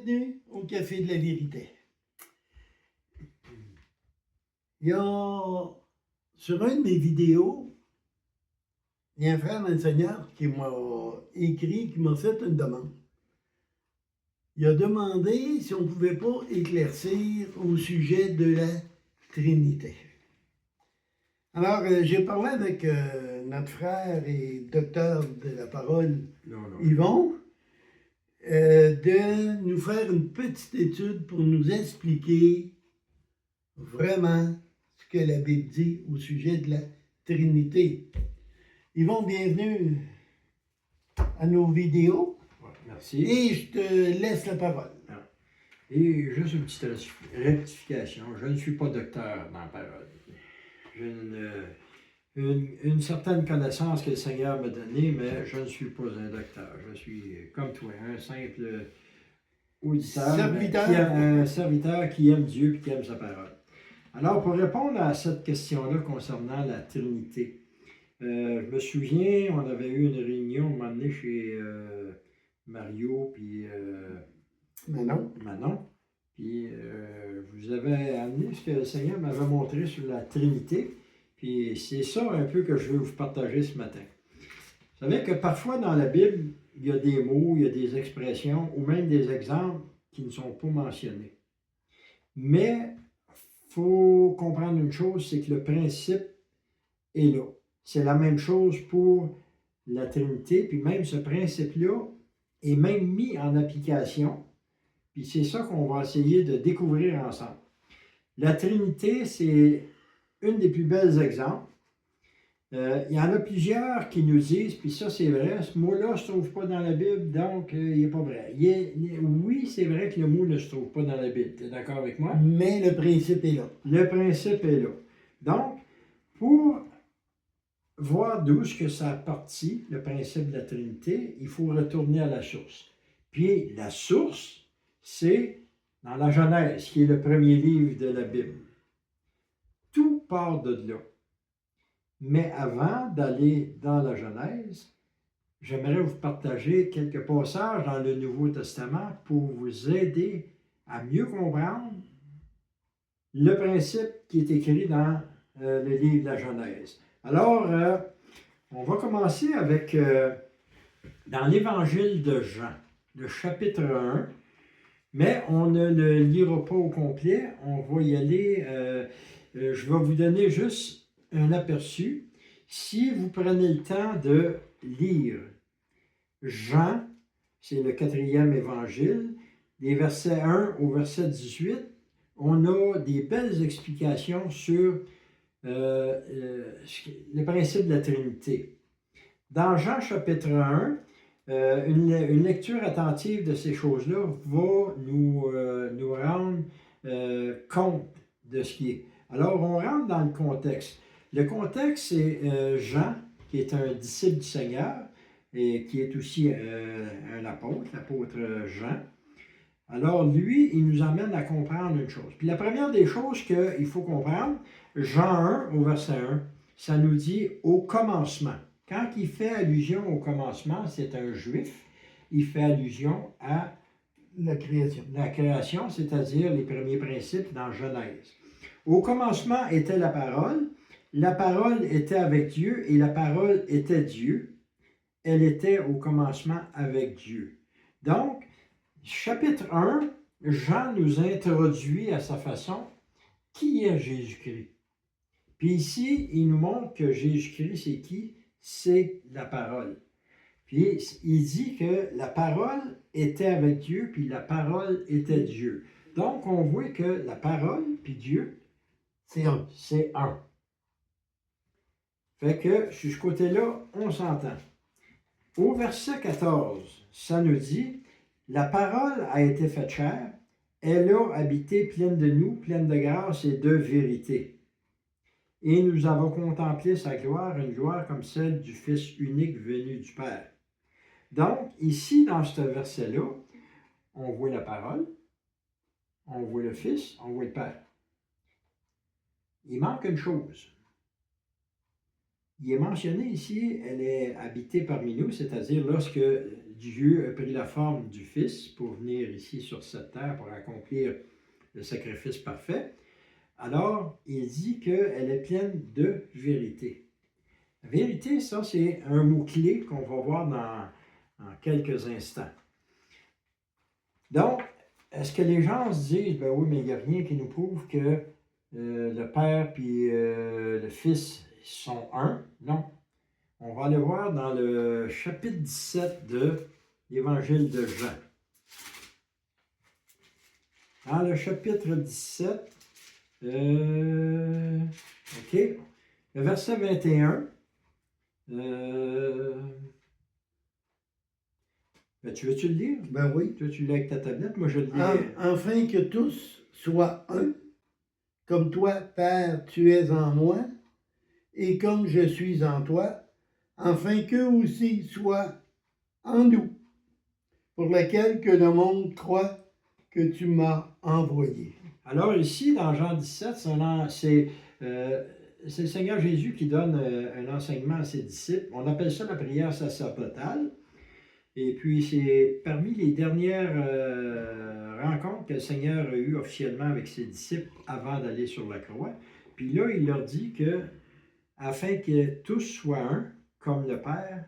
bienvenue au Café de la Vérité. Il y a, sur une de mes vidéos, il y a un frère dans le Seigneur qui m'a écrit, qui m'a fait une demande. Il a demandé si on ne pouvait pas éclaircir au sujet de la Trinité. Alors, j'ai parlé avec notre frère et docteur de la parole, Yvon, de nous faire une petite étude pour nous expliquer vraiment ce que la Bible dit au sujet de la Trinité. Yvon, bienvenue à nos vidéos. Ouais, merci. Et je te laisse la parole. Et juste une petite rectification. Je ne suis pas docteur dans la parole. J'ai une certaine connaissance que le Seigneur m'a donnée, mais je ne suis pas un docteur. Je suis, comme toi, un simple auditeur, un serviteur qui aime Dieu et qui aime sa parole. Alors, pour répondre à cette question-là concernant la Trinité, je me souviens, on avait eu une réunion un moment donné chez Mario puis Manon. Puis je vous avais amené ce que le Seigneur m'avait montré sur la Trinité. Puis c'est ça un peu que je veux vous partager ce matin. Vous savez que parfois dans la Bible, il y a des mots, il y a des expressions ou même des exemples qui ne sont pas mentionnés. Mais il faut comprendre une chose, c'est que le principe est là. C'est la même chose pour la Trinité, puis même ce principe-là est même mis en application. Puis c'est ça qu'on va essayer de découvrir ensemble. La Trinité, c'est une des plus belles exemples. Il y en a plusieurs qui nous disent, puis ça c'est vrai, ce mot-là ne se trouve pas dans la Bible, donc il n'est pas vrai. Oui, c'est vrai que le mot ne se trouve pas dans la Bible. Tu es d'accord avec moi? Mais le principe est là. Le principe est là. Donc, pour voir d'où est-ce que ça a parti, le principe de la Trinité, il faut retourner à la source. Puis la source, c'est dans la Genèse, qui est le premier livre de la Bible. Tout part de là. Mais avant d'aller dans la Genèse, j'aimerais vous partager quelques passages dans le Nouveau Testament pour vous aider à mieux comprendre le principe qui est écrit dans le livre de la Genèse. Alors, on va commencer avec, dans l'Évangile de Jean, le chapitre 1, mais on ne le lira pas au complet, on va y aller, je vais vous donner juste un aperçu. Si vous prenez le temps de lire Jean, c'est le 4e évangile, des versets 1 au verset 18, on a des belles explications sur le principe de la Trinité. Dans Jean chapitre 1, une lecture attentive de ces choses-là va nous rendre compte de ce qui est. Alors, on rentre dans le contexte. Le contexte, c'est Jean, qui est un disciple du Seigneur et qui est aussi un apôtre, l'apôtre Jean. Alors, lui, il nous amène à comprendre une chose. Puis la première des choses qu'il faut comprendre, Jean 1 au verset 1, ça nous dit « au commencement ». Quand il fait allusion au commencement, c'est un juif, il fait allusion à la création. La création, c'est-à-dire les premiers principes dans Genèse. Au commencement était la parole était avec Dieu et la parole était Dieu. Elle était au commencement avec Dieu. Donc, chapitre 1, Jean nous introduit à sa façon qui est Jésus-Christ. Puis ici, il nous montre que Jésus-Christ, c'est qui? C'est la parole. Puis il dit que la parole était avec Dieu, puis la parole était Dieu. Donc, on voit que la parole, puis Dieu, c'est un. C'est un. Fait que, sur ce côté-là, on s'entend. Au verset 14, ça nous dit « La parole a été faite chair, elle a habité pleine de nous, pleine de grâce et de vérité. Et nous avons contemplé sa gloire, une gloire comme celle du Fils unique venu du Père. » Donc, ici, dans ce verset-là, on voit la parole, on voit le Fils, on voit le Père. Il manque une chose. Il est mentionné ici, elle est habitée parmi nous, c'est-à-dire lorsque Dieu a pris la forme du Fils pour venir ici sur cette terre pour accomplir le sacrifice parfait, alors il dit qu'elle est pleine de vérité. La vérité, ça, c'est un mot-clé qu'on va voir dans quelques instants. Donc, est-ce que les gens se disent, ben oui, mais il n'y a rien qui nous prouve que le Père et le Fils sont un? Non. On va aller voir dans le chapitre 17 de l'Évangile de Jean. Dans le chapitre 17, OK, le verset 21, ben, tu veux-tu le lire? Ben oui. Toi, tu l'as avec ta tablette, moi je le lis. Afin que tous soient un, comme toi, Père, tu es en moi, et comme je suis en toi, afin qu'eux aussi soient en nous, pour lequel que le monde croit que tu m'as envoyé. Alors ici, dans Jean 17, c'est le Seigneur Jésus qui donne un enseignement à ses disciples. On appelle ça la prière sacerdotale. Et puis, c'est parmi les dernières rencontres que le Seigneur a eues officiellement avec ses disciples avant d'aller sur la croix. Puis là, il leur dit que, afin que tous soient un, comme le Père,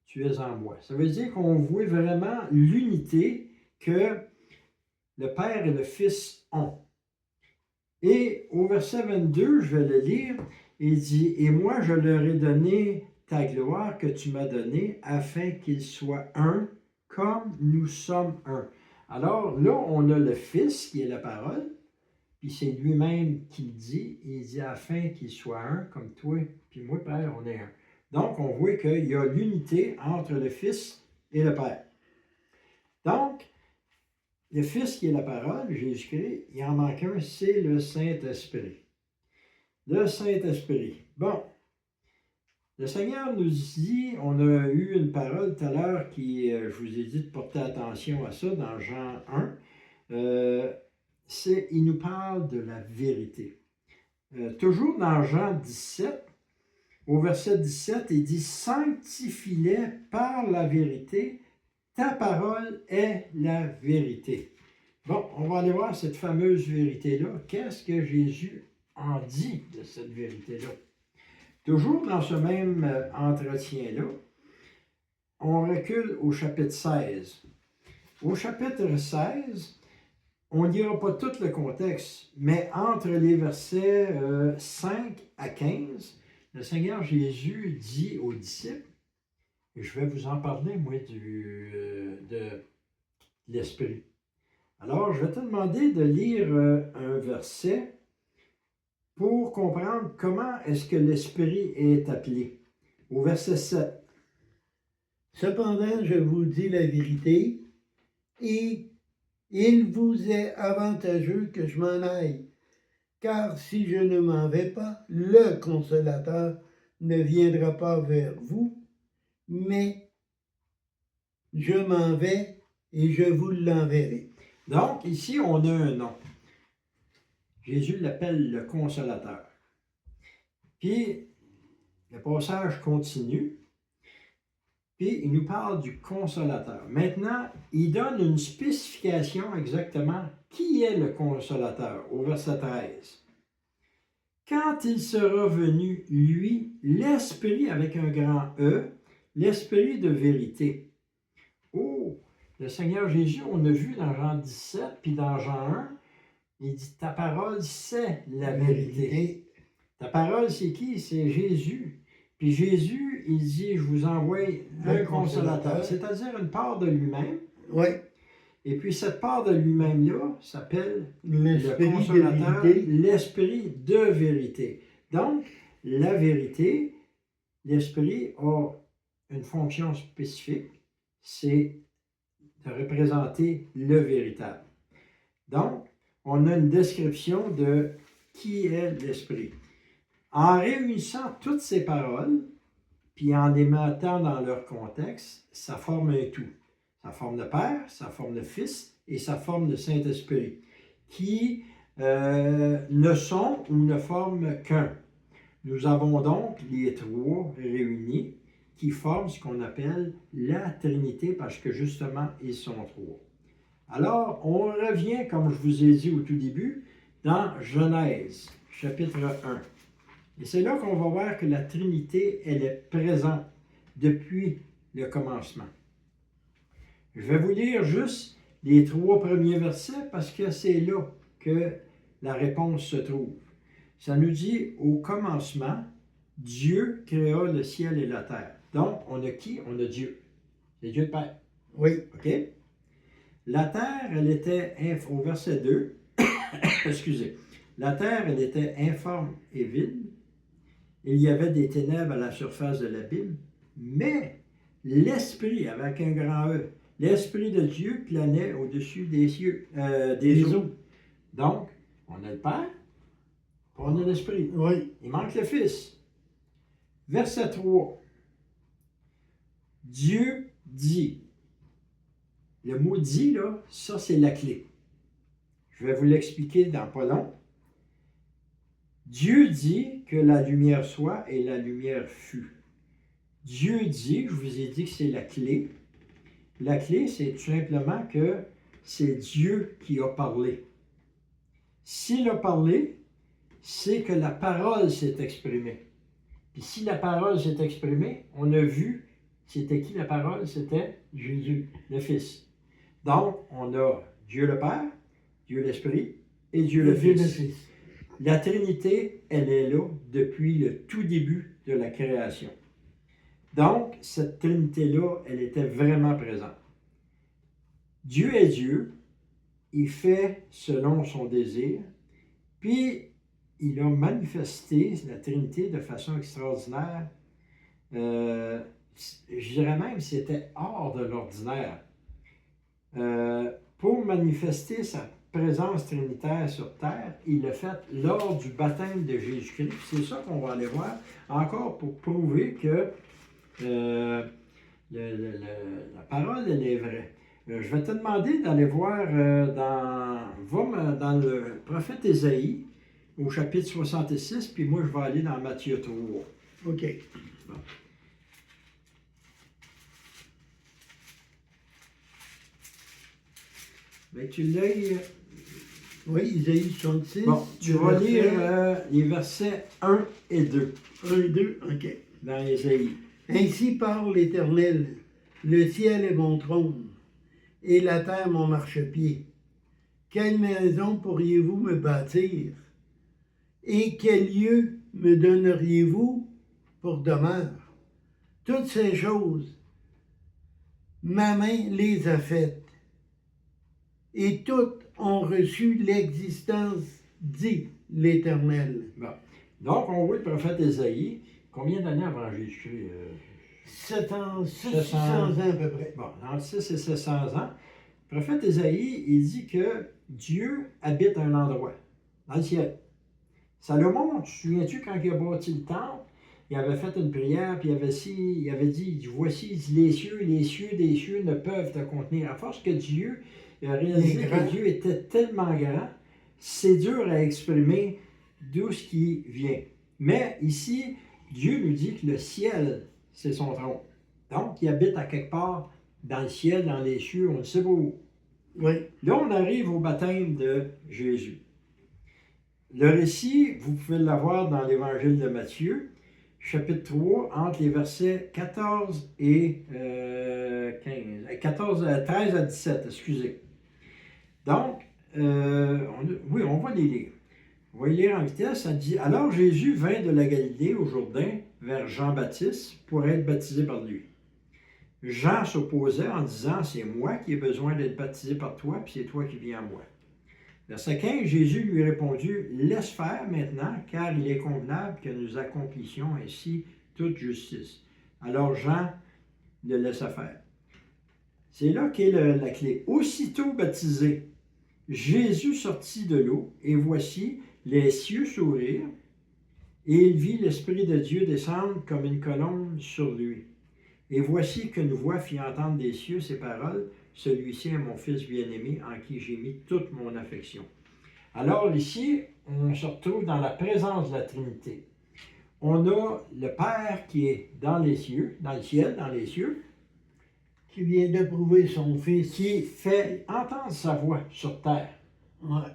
tu es en moi. Ça veut dire qu'on voit vraiment l'unité que le Père et le Fils ont. Et au verset 22, je vais le lire, il dit « Et moi, je leur ai donné ta gloire que tu m'as donnée, afin qu'ils soient un, comme nous sommes un. » Alors là, on a le Fils qui est la parole, puis c'est lui-même qui le dit, il dit « Afin qu'ils soient un, comme toi, puis moi, Père, on est un. » Donc, on voit qu'il y a l'unité entre le Fils et le Père. Donc, le Fils qui est la parole, Jésus-Christ, il en manque un, c'est le Saint-Esprit. Le Saint-Esprit. Bon, le Seigneur nous dit, on a eu une parole tout à l'heure qui, je vous ai dit de porter attention à ça dans Jean 1. Il nous parle de la vérité. Toujours dans Jean 17, au verset 17, il dit « Sanctifie-les par la vérité, ta parole est la vérité. » Bon, on va aller voir cette fameuse vérité-là. Qu'est-ce que Jésus en dit de cette vérité-là? Toujours dans ce même entretien-là, on recule au chapitre 16. Au chapitre 16, on ne lira pas tout le contexte, mais entre les versets 5 à 15, le Seigneur Jésus dit aux disciples, et je vais vous en parler, moi, de l'Esprit. Alors, je vais te demander de lire un verset pour comprendre comment est-ce que l'Esprit est appelé. Au verset 7. Cependant, je vous dis la vérité, et il vous est avantageux que je m'en aille, car si je ne m'en vais pas, le Consolateur ne viendra pas vers vous, mais je m'en vais et je vous l'enverrai. Donc, ici, on a un nom. Jésus l'appelle le Consolateur. Puis, le passage continue, puis il nous parle du Consolateur. Maintenant, il donne une spécification exactement qui est le Consolateur, au verset 13. Quand il sera venu, lui, l'Esprit avec un grand E, l'Esprit de vérité. Oh, le Seigneur Jésus, on a vu dans Jean 17, puis dans Jean 1, il dit, ta parole, c'est la vérité. Ta parole, c'est qui? C'est Jésus. Puis Jésus, il dit, je vous envoie un consolateur, c'est-à-dire une part de lui-même. Oui. Et puis cette part de lui-même-là s'appelle l'Esprit le consolateur, de vérité. l'Esprit de vérité. Donc, la vérité, l'Esprit a une fonction spécifique, c'est de représenter le véritable. Donc, on a une description de qui est l'Esprit. En réunissant toutes ces paroles, puis en les mettant dans leur contexte, ça forme un tout. Ça forme le Père, ça forme le Fils et ça forme le Saint-Esprit, qui ne sont ou ne forment qu'un. Nous avons donc les trois réunis qui forment ce qu'on appelle la Trinité parce que justement, ils sont trois. Alors, on revient, comme je vous ai dit au tout début, dans Genèse, chapitre 1. Et c'est là qu'on va voir que la Trinité, elle est présente depuis le commencement. Je vais vous lire juste les 3 premiers versets parce que c'est là que la réponse se trouve. Ça nous dit, au commencement, Dieu créa le ciel et la terre. Donc, on a qui? On a Dieu. C'est Dieu le Père. Oui. OK? La terre, elle était, au verset 2, excusez, la terre, elle était informe et vide. Il y avait des ténèbres à la surface de l'abîme, mais l'Esprit, avec un grand E, l'Esprit de Dieu planait au-dessus des cieux, des eaux. Donc, on a le Père, puis on a l'Esprit. Oui. Il manque le Fils. Verset 3. Dieu dit. Le mot dit, là, ça, c'est la clé. Je vais vous l'expliquer dans pas long. Dieu dit que la lumière soit et la lumière fut. Dieu dit, je vous ai dit que c'est la clé. La clé, c'est tout simplement que c'est Dieu qui a parlé. S'il a parlé, c'est que la parole s'est exprimée. Puis si la parole s'est exprimée, on a vu, c'était qui la parole? C'était Jésus, le Fils. Donc, on a Dieu le Père, Dieu l'Esprit et Dieu le Fils. La Trinité, elle est là depuis le tout début de la création. Donc, cette Trinité-là, elle était vraiment présente. Dieu est Dieu, il fait selon son désir, puis il a manifesté la Trinité de façon extraordinaire. Je dirais même que c'était hors de l'ordinaire. Pour manifester sa présence trinitaire sur terre, il l'a fait lors du baptême de Jésus-Christ. C'est ça qu'on va aller voir, encore pour prouver que la parole, elle est vraie. Je vais te demander d'aller voir dans le prophète Ésaïe, au chapitre 66, puis moi, je vais aller dans Matthieu 3. OK. Bon. Mais tu l'as. Oui, Isaïe 66. Bon, tu vas lire les versets 1 et 2. 1 et 2, OK. Dans Ésaïe. Ainsi parle l'Éternel, le ciel est mon trône, et la terre mon marchepied. Quelle maison pourriez-vous me bâtir? Et quel lieu me donneriez-vous pour demeure? Toutes ces choses, ma main les a faites, et toutes ont reçu l'existence, dit l'Éternel. Bon. Donc, on voit le prophète Ésaïe. Combien d'années avant Jésus-Christ? 600 ans à peu près. Bon, entre 6 et 700 ans. Le prophète Ésaïe, il dit que Dieu habite un endroit, dans le ciel. Salomon, te souviens-tu, quand il a bâti le temple, il avait fait une prière, puis il avait dit, voici les cieux des cieux ne peuvent te contenir. À force que Dieu a réalisé que Dieu était tellement grand, c'est dur à exprimer d'où ce qui vient. Mais ici, Dieu nous dit que le ciel, c'est son trône. Donc, il habite à quelque part dans le ciel, dans les cieux, on ne sait pas où. Oui. Là, on arrive au baptême de Jésus. Le récit, vous pouvez l'avoir dans l'Évangile de Matthieu, chapitre 3, entre les versets 14 et 13 à 17, excusez. Donc, on va les lire. On va les lire en vitesse. Ça dit, alors Jésus vint de la Galilée au Jourdain vers Jean-Baptiste pour être baptisé par lui. Jean s'opposait en disant, c'est moi qui ai besoin d'être baptisé par toi, puis c'est toi qui viens à moi. Verset 15, Jésus lui répondit, laisse faire maintenant, car il est convenable que nous accomplissions ainsi toute justice. Alors Jean le laissa faire. C'est là qu'est la clé. Aussitôt baptisé, Jésus sortit de l'eau, et voici les cieux s'ouvrirent, et il vit l'Esprit de Dieu descendre comme une colombe sur lui. Et voici qu'une voix fit entendre des cieux ces paroles, celui-ci est mon Fils bien-aimé, en qui j'ai mis toute mon affection. Alors ici, on se retrouve dans la présence de la Trinité. On a le Père qui est dans les cieux, dans le ciel, dans les cieux, Qui vient d'éprouver son Fils. qui fait entendre sa voix sur terre. Ouais.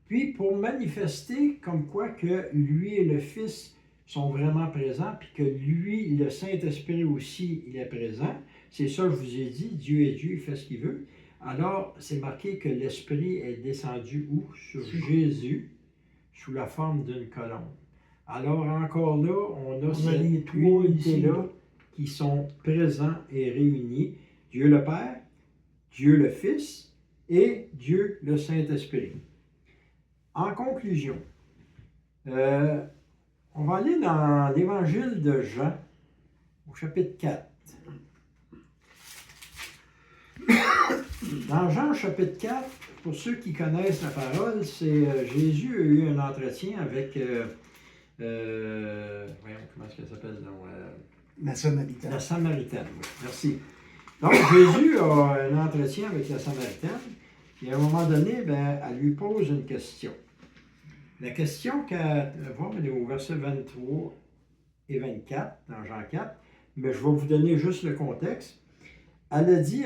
Puis pour manifester comme quoi que lui et le Fils sont vraiment présents, puis que lui, le Saint-Esprit aussi, il est présent. C'est ça que je vous ai dit, Dieu est Dieu, il fait ce qu'il veut. Alors, c'est marqué que l'Esprit est descendu où? Sur Jésus, sous la forme d'une colombe. Alors, encore là, on a On a les cette trois ici, unité-là là. qui sont présents et réunis. Dieu le Père, Dieu le Fils et Dieu le Saint-Esprit. En conclusion, on va aller dans l'Évangile de Jean, au chapitre 4. Dans Jean, chapitre 4, pour ceux qui connaissent la parole, c'est Jésus a eu un entretien avec, voyons, comment est-ce qu'elle s'appelle? Donc, La Samaritaine. la Samaritaine, oui, merci. Donc, Jésus a un entretien avec la Samaritaine, et à un moment donné, ben, elle lui pose une question. La question qu'elle va, elle est au verset 23 et 24, dans Jean 4, mais je vais vous donner juste le contexte. Elle dit,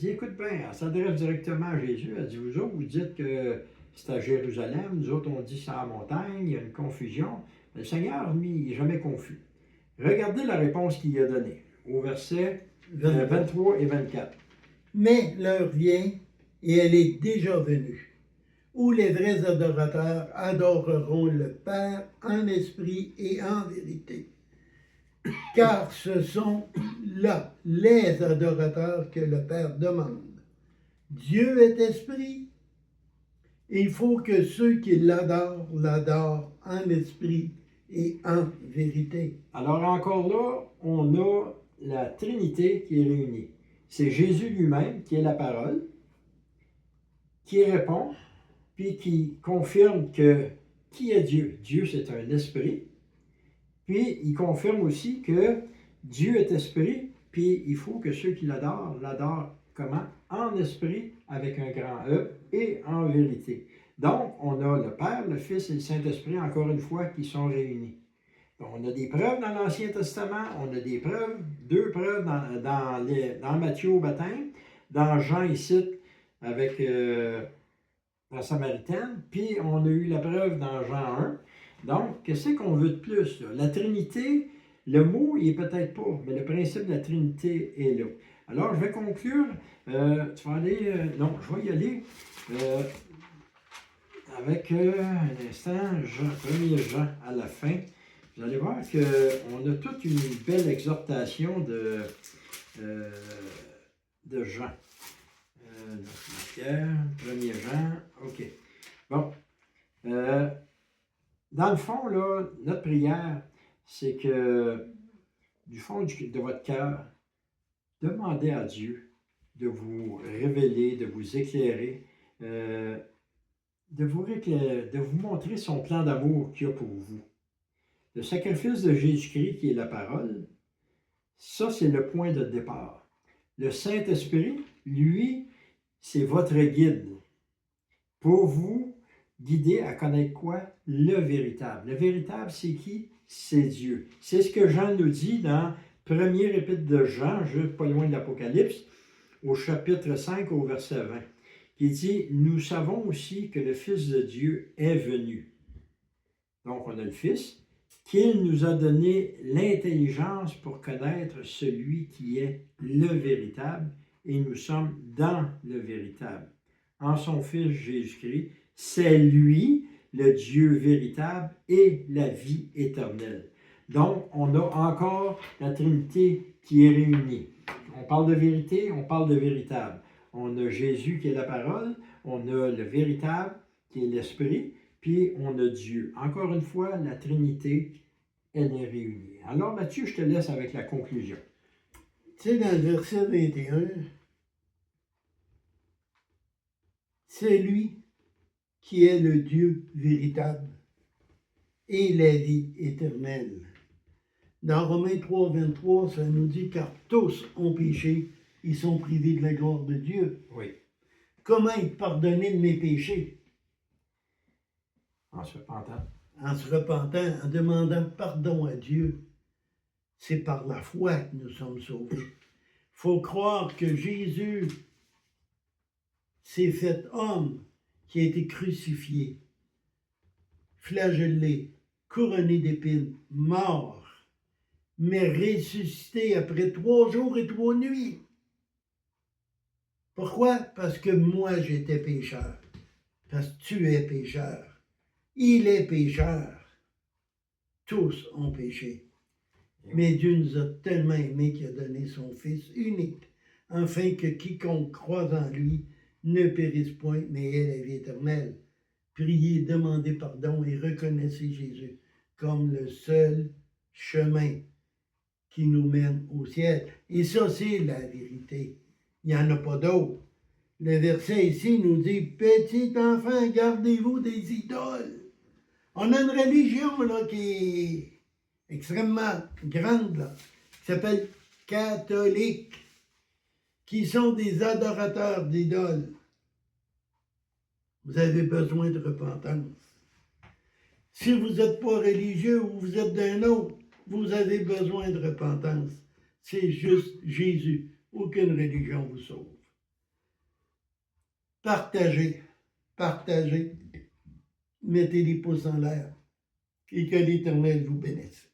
écoute bien, elle s'adresse directement à Jésus, elle dit, vous autres, vous dites que c'est à Jérusalem, nous autres, on dit c'est à la montagne, il y a une confusion. Le Seigneur, lui, il n'est jamais confus. Regardez la réponse qu'il a donnée, au verset 23 et 24. Mais l'heure vient, et elle est déjà venue, où les vrais adorateurs adoreront le Père en esprit et en vérité. Car ce sont là les adorateurs que le Père demande. Dieu est esprit. Il faut que ceux qui l'adorent en esprit et en vérité. Alors encore là, on a la Trinité qui est réunie. C'est Jésus lui-même qui est la parole, qui répond, puis qui confirme que qui est Dieu? Dieu, c'est un esprit. Puis il confirme aussi que Dieu est esprit, puis il faut que ceux qui l'adorent comment? En esprit, avec un grand E, et en vérité. Donc, on a le Père, le Fils et le Saint-Esprit, encore une fois, qui sont réunis. On a des preuves dans l'Ancien Testament, on a des preuves, deux preuves dans Matthieu au baptême, dans Jean ici avec la Samaritaine, puis on a eu la preuve dans Jean 1. Donc, qu'est-ce qu'on veut de plus? Là? La Trinité, le mot, il n'est peut-être pas, mais le principe de la Trinité est là. Alors, je vais conclure. Tu vas aller... non, je vais y aller avec un instant, 1er Jean à la fin. Vous allez voir qu'on a toute une belle exhortation de Jean. Pierre, 1er Jean, OK. Bon. Dans le fond, là, notre prière, c'est que du fond de votre cœur, demandez à Dieu de vous révéler, de vous éclairer, de vous montrer son plan d'amour qu'il y a pour vous. Le sacrifice de Jésus-Christ, qui est la parole, ça, c'est le point de départ. Le Saint-Esprit, lui, c'est votre guide pour vous guider à connaître quoi? Le véritable. Le véritable, c'est qui? C'est Dieu. C'est ce que Jean nous dit dans premier épître de Jean, juste pas loin de l'Apocalypse, au chapitre 5, au verset 20, qui dit « Nous savons aussi que le Fils de Dieu est venu. » Donc, on a le Fils, qu'il nous a donné l'intelligence pour connaître celui qui est le véritable, et nous sommes dans le véritable. En son Fils Jésus-Christ, c'est lui, le Dieu véritable et la vie éternelle. Donc, on a encore la Trinité qui est réunie. On parle de vérité, on parle de véritable. On a Jésus qui est la parole, on a le véritable qui est l'Esprit, puis on a Dieu. Encore une fois, la Trinité, elle est réunie. Alors, Mathieu, je te laisse avec la conclusion. Tu sais, dans le verset 21, c'est lui qui est le Dieu véritable et la vie éternelle. Dans Romains 3, 23, ça nous dit « Car tous ont péché, ils sont privés de la gloire de Dieu. » Oui. Comment être pardonné de mes péchés? En se repentant. en se repentant, en demandant pardon à Dieu. C'est par la foi que nous sommes sauvés. Il faut croire que Jésus s'est fait homme, qui a été crucifié, flagellé, couronné d'épines, mort, mais ressuscité après 3 jours et 3 nuits. Pourquoi? Parce que moi, j'étais pécheur. Parce que tu es pécheur. Il est pécheur. Tous ont péché. Mais Dieu nous a tellement aimés qu'il a donné son Fils unique, afin que quiconque croise en lui ne périsse point, mais ait la vie éternelle. Priez, demandez pardon et reconnaissez Jésus comme le seul chemin qui nous mène au ciel. Et ça, c'est la vérité. Il n'y en a pas d'autre. Le verset ici nous dit, petit enfant, gardez-vous des idoles. On a une religion là, qui est extrêmement grande, là, qui s'appelle catholique, qui sont des adorateurs d'idoles. Vous avez besoin de repentance. Si vous n'êtes pas religieux ou vous êtes d'un autre, vous avez besoin de repentance. C'est juste Jésus. Aucune religion vous sauve. Partagez, partagez, mettez les pouces en l'air et que l'Éternel vous bénisse.